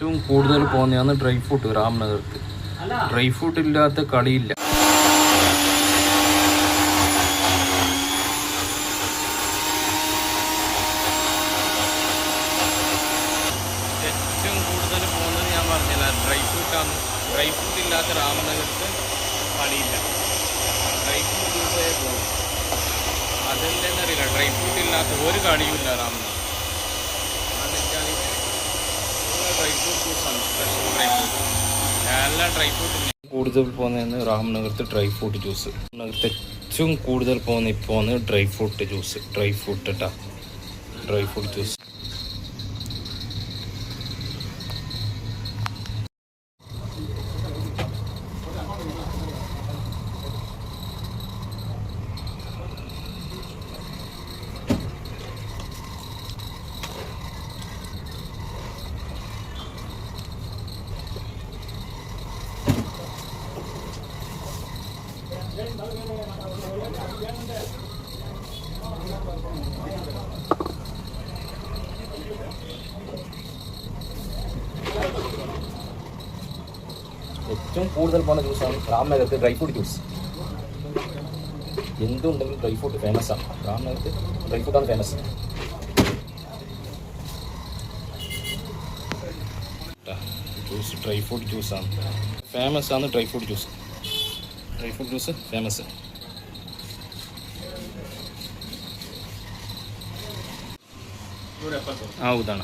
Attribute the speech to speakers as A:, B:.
A: ഏറ്റവും കൂടുതൽ പോകുന്നതാണ് ഡ്രൈ ഫ്രൂട്ട്. രാംനഗർക്ക് ഡ്രൈ ഫ്രൂട്ട് ഇല്ലാത്ത കളിയില്ല. ഏറ്റവും കൂടുതൽ പോകുന്നത് ഞാൻ പറഞ്ഞില്ല, ഡ്രൈ ഫ്രൂട്ടാണ്. ഡ്രൈ ഫ്രൂട്ട് ഇല്ലാത്ത രാംനഗർക്ക് കളിയില്ല. ഡ്രൈ ഫ്രൂട്ട് ജ്യൂസേ പോകും. അതെന്തെന്നറിയില്ല, ഡ്രൈ ഫ്രൂട്ട് ഇല്ലാത്ത ഒരു കളിയുമില്ല രാംനഗർ. ഡ്രൈ ഫ്രൂട്ട് ജ്യൂസാണ്, സ്പെഷ്യൽ ഡ്രൈ ഫ്രൂട്ട്. എല്ലാ ഡ്രൈ ഫ്രൂട്ടും കൂടുതൽ പോകുന്നതെന്ന് രാംനഗരത്ത് ഡ്രൈ ഫ്രൂട്ട് ജ്യൂസ്. രാംനഗരത്ത് ഏറ്റവും കൂടുതൽ പോകുന്ന ഇപ്പോൾ dry fruit juice. Dry fruit കേട്ടോ, ഡ്രൈ ഫ്രൂട്ട് ജ്യൂസ്. ഏറ്റവും കൂടുതൽ പോകുന്ന ജ്യൂസാണ് രാംനഗരത്ത് ഡ്രൈ ഫ്രൂട്ട് ജ്യൂസ്. എന്തുണ്ടെങ്കിലും ഡ്രൈ ഫ്രൂട്ട് ഫേമസാണ്. രാംനഗരത്ത് ഡ്രൈ ഫ്രൂട്ടാണ് ഫേമസ്. ജ്യൂസ് ഡ്രൈ ഫ്രൂട്ട് ജ്യൂസാണ് ഫേമസാണ്. Dry fruit juice, dry fruit juice famous. ಹೌದಣ್ಣ.